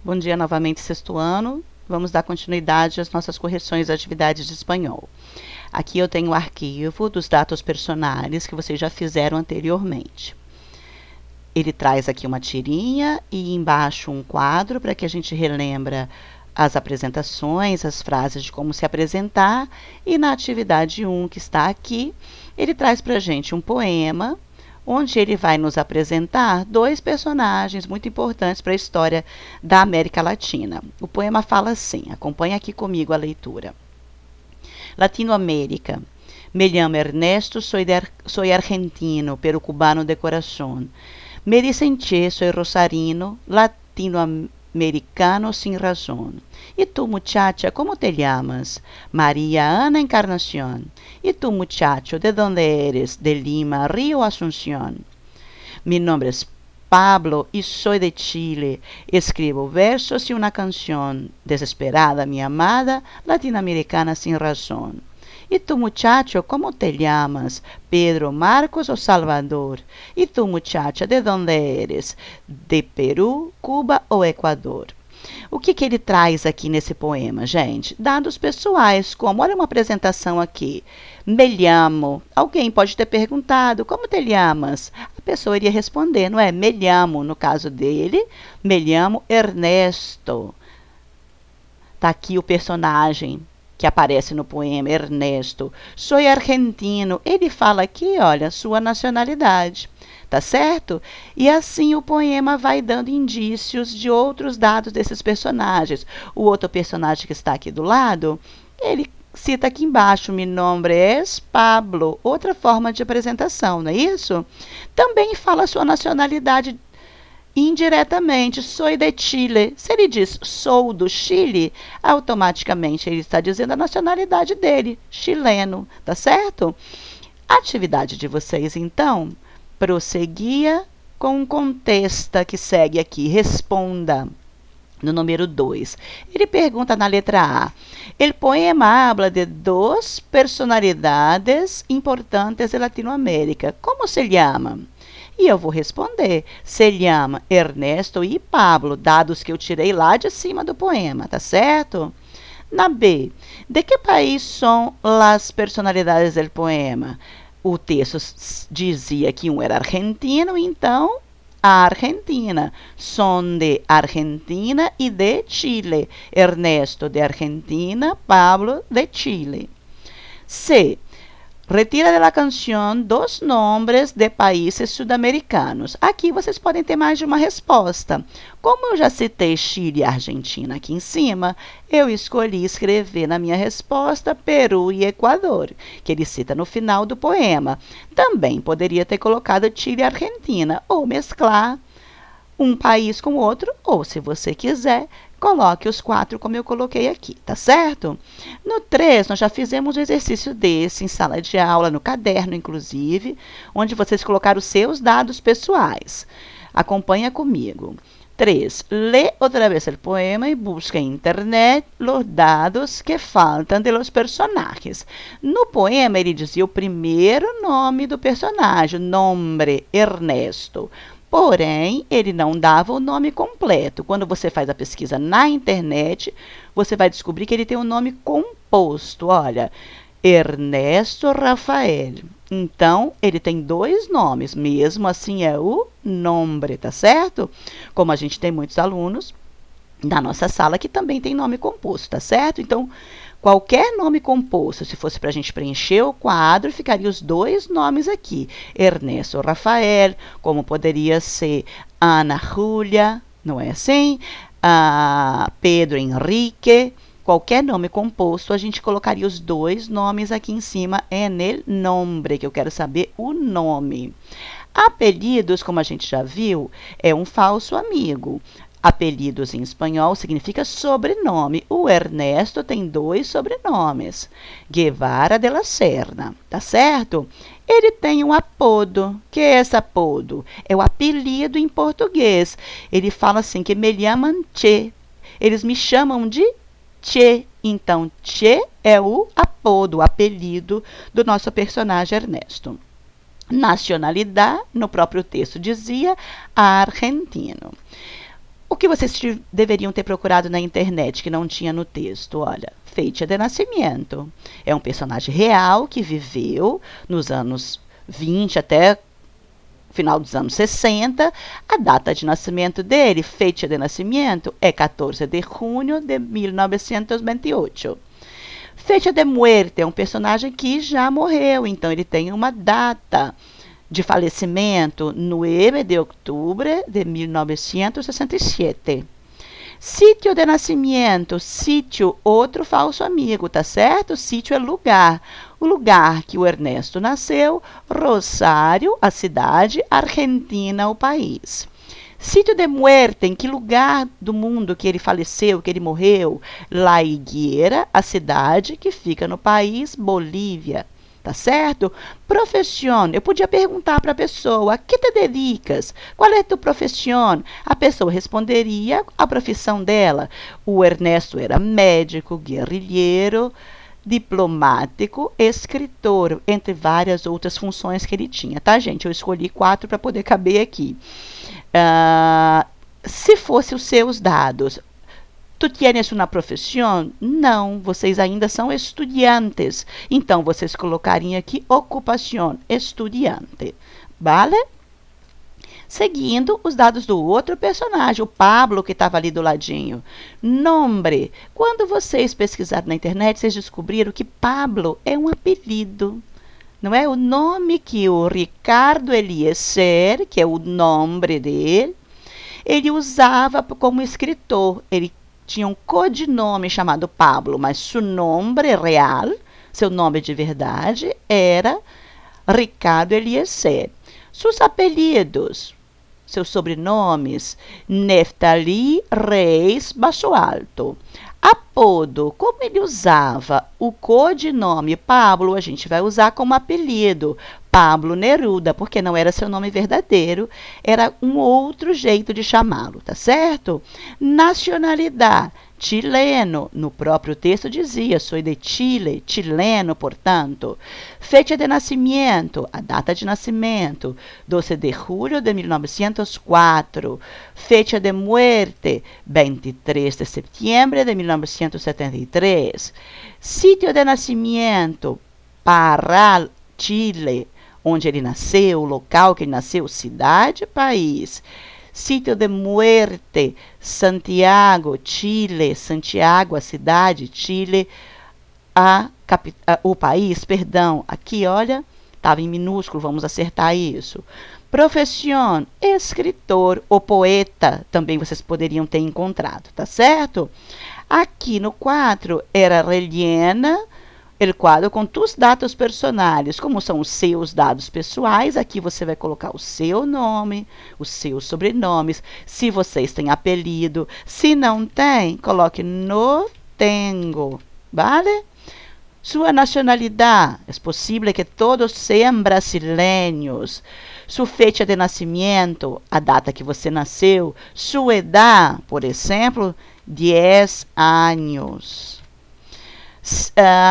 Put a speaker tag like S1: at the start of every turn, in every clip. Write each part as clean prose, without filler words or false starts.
S1: Bom dia novamente, sexto ano. Vamos dar continuidade às nossas correções de atividades de espanhol. Aqui eu tenho o arquivo dos dados personagens que vocês já fizeram anteriormente. Ele traz aqui uma tirinha e embaixo um quadro para que a gente relembra as apresentações, as frases de como se apresentar. E na atividade 1, que está aqui, ele traz para a gente um poema onde ele vai nos apresentar dois personagens muito importantes para a história da América Latina. O poema fala assim, acompanha aqui comigo a leitura. Latinoamérica. Me llamo Ernesto, soy argentino, pero cubano de corazón. Me dicen che, soy rosarino, latinoamericano sin razón. ¿Y tú, muchacha, cómo te llamas? María Ana Encarnación. ¿Y tú, muchacho, de dónde eres? ¿De Lima, Río o Asunción? Mi nombre es Pablo y soy de Chile. Escribo versos y una canción. Desesperada, mi amada, latinoamericana sin razón. ¿Y tú, muchacho, cómo te llamas? Pedro, Marcos o Salvador? ¿Y tú, muchacha, de dónde eres? De Peru, Cuba ou Equador? O que ele traz aqui nesse poema, gente? Dados pessoais, como, olha uma apresentação aqui. Me llamo. Alguém pode ter perguntado, como te llamas? A pessoa iria responder, não é? Me llamo, no caso dele, me llamo Ernesto. Está aqui o personagem que aparece no poema, Ernesto. Sou argentino. Ele fala aqui, olha, sua nacionalidade. Tá certo? E assim o poema vai dando indícios de outros dados desses personagens. O outro personagem que está aqui do lado, ele cita aqui embaixo, mi nombre es Pablo, outra forma de apresentação, não é isso? Também fala a sua nacionalidade indiretamente, sou de Chile. Se ele diz sou do Chile, automaticamente ele está dizendo a nacionalidade dele, chileno, tá certo? A atividade de vocês, então, prosseguia com um contexto que segue aqui. Responda. No número 2. Ele pergunta na letra A. El poema habla de dos personalidades importantes de Latinoamérica. Como se llama? E eu vou responder. Se llama Ernesto e Pablo, dados que eu tirei lá de cima do poema, tá certo? Na B. De que país são as personalidades do poema? O texto dizia que um era argentino, então a Argentina. Son de Argentina e de Chile. Ernesto de Argentina, Pablo de Chile. C. Retira de la canção dos nomes de países sudamericanos. Aqui vocês podem ter mais de uma resposta. Como eu já citei Chile e Argentina aqui em cima, eu escolhi escrever na minha resposta Peru e Equador, que ele cita no final do poema. Também poderia ter colocado Chile e Argentina, ou mesclar um país com o outro, ou se você quiser, coloque os 4 como eu coloquei aqui, tá certo? No 3, nós já fizemos um exercício desse em sala de aula, no caderno, inclusive, onde vocês colocaram os seus dados pessoais. Acompanha comigo. 3. Lê outra vez o poema e busca em internet os dados que faltam de los personagens. No poema, ele dizia o primeiro nome do personagem, nombre, Ernesto. Porém, ele não dava o nome completo. Quando você faz a pesquisa na internet, você vai descobrir que ele tem um nome composto. Olha, Ernesto Rafael. Então, ele tem 2 nomes. Mesmo assim, é o nombre, tá certo? Como a gente tem muitos alunos da nossa sala que também tem nome composto, tá certo? Então, qualquer nome composto, se fosse para a gente preencher o quadro, ficaria os 2 nomes aqui. Ernesto Rafael, como poderia ser Ana Júlia, não é assim? Pedro Henrique. Qualquer nome composto, a gente colocaria os 2 nomes aqui em cima, en el nombre, que eu quero saber o nome. Apelidos, como a gente já viu, é um falso amigo. Apelidos em espanhol significa sobrenome. O Ernesto tem 2 sobrenomes. Guevara de la Serna, tá certo? Ele tem um apodo. Que é esse apodo? É o apelido em português. Ele fala assim, que me llaman Che. Eles me chamam de Che. Então, Che é o apodo, o apelido do nosso personagem Ernesto. Nacionalidade, no próprio texto dizia, argentino. O que vocês deveriam ter procurado na internet que não tinha no texto? Olha, fecha de nascimento. É um personagem real que viveu nos anos 20 até final dos anos 60. A data de nascimento dele, fecha de nascimento, é 14 de junho de 1928. Fecha de muerte é um personagem que já morreu, então ele tem uma data de falecimento, 9 de outubro de 1967. Sítio de nascimento, sítio, outro falso amigo, tá certo? Sítio é lugar. O lugar que o Ernesto nasceu, Rosário, a cidade, Argentina, o país. Sítio de muerte, em que lugar do mundo que ele faleceu, que ele morreu? La Higuera, a cidade que fica no país, Bolívia. Tá certo? Profissão. Eu podia perguntar para a pessoa: a que te dedicas? Qual é tua profissão? A pessoa responderia a profissão dela. O Ernesto era médico, guerrilheiro, diplomático, escritor, entre várias outras funções que ele tinha. Tá, gente? Eu escolhi 4 para poder caber aqui. Se fosse os seus dados, tu tienes uma profissão? Não, vocês ainda são estudantes. Então, vocês colocariam aqui ocupação, estudante. Vale? Seguindo os dados do outro personagem, o Pablo, que estava ali do ladinho. Nome. Quando vocês pesquisaram na internet, vocês descobriram que Pablo é um apelido. Não é o nome que o Ricardo Eliezer, que é o nome dele, ele usava como escritor. Ele tinha um codinome chamado Pablo, mas seu nome real, seu nome de verdade, era Ricardo Eliezer. Seus apelidos, seus sobrenomes, Neftali Reis Baixo Alto. Apodo, como ele usava o codinome Pablo, a gente vai usar como apelido. Pablo Neruda, porque não era seu nome verdadeiro, era um outro jeito de chamá-lo, tá certo? Nacionalidade, chileno, no próprio texto dizia, sou de Chile, chileno, portanto. Fecha de nascimento, a data de nascimento, 12 de julho de 1904. Fecha de muerte, 23 de setembro de 1973. Sítio de nascimento, Parral, Chile, onde ele nasceu, o local que ele nasceu, cidade, país. Sítio de muerte, Santiago, Chile, Santiago, a cidade, Chile, o país, perdão. Aqui, olha, estava em minúsculo, vamos acertar isso. Profissão, escritor ou poeta, também vocês poderiam ter encontrado, tá certo? Aqui no 4 era rellena, o quadro com tus dados personais, como são os seus dados pessoais, aqui você vai colocar o seu nome, os seus sobrenomes, se vocês têm apelido, se não tem, coloque no tengo, vale? Sua nacionalidade, é possível que todos sejam brasileiros. Sua fecha de nascimento, a data que você nasceu. Sua idade, por exemplo, 10 anos.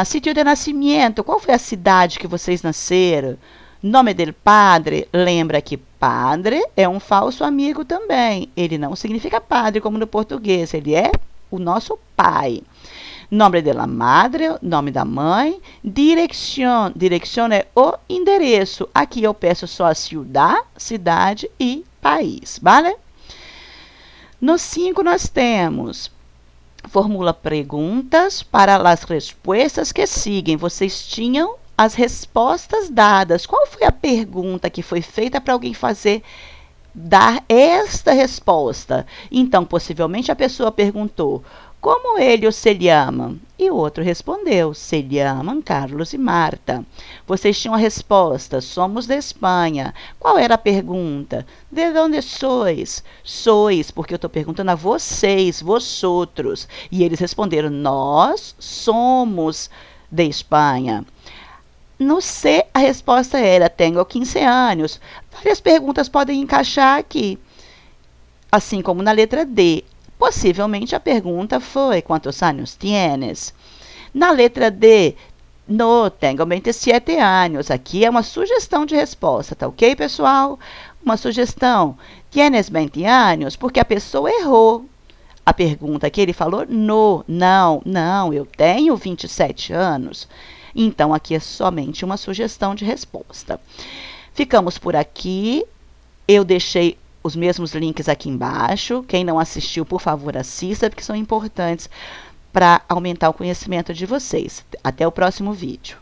S1: Sítio de nascimento, qual foi a cidade que vocês nasceram? Nome del padre, lembra que padre é um falso amigo também. Ele não significa padre como no português, ele é o nosso pai. Nome de la madre, nome da mãe. Direção, direção é o endereço. Aqui eu peço só a ciudad, cidade e país, vale? No 5 nós temos: formula perguntas para as respostas que seguem. Vocês tinham as respostas dadas. Qual foi a pergunta que foi feita para alguém dar esta resposta? Então, possivelmente a pessoa perguntou: como ele ou se chama? E o outro respondeu: se chamam Carlos e Marta. Vocês tinham a resposta: somos da Espanha. Qual era a pergunta? De onde sois? Sois, porque eu estou perguntando a vocês, vosotros. E eles responderam: nós somos de Espanha. No C, a resposta era: tenho 15 anos. Várias perguntas podem encaixar aqui. Assim como na letra D. Possivelmente a pergunta foi: quantos anos tienes? Na letra D, no, tenho 27 anos. Aqui é uma sugestão de resposta, tá ok, pessoal? Uma sugestão. Tienes 20 anos? Porque a pessoa errou a pergunta que ele falou. Não, eu tenho 27 anos. Então, aqui é somente uma sugestão de resposta. Ficamos por aqui. Eu deixei os mesmos links aqui embaixo. Quem não assistiu, por favor, assista, porque são importantes para aumentar o conhecimento de vocês. Até o próximo vídeo.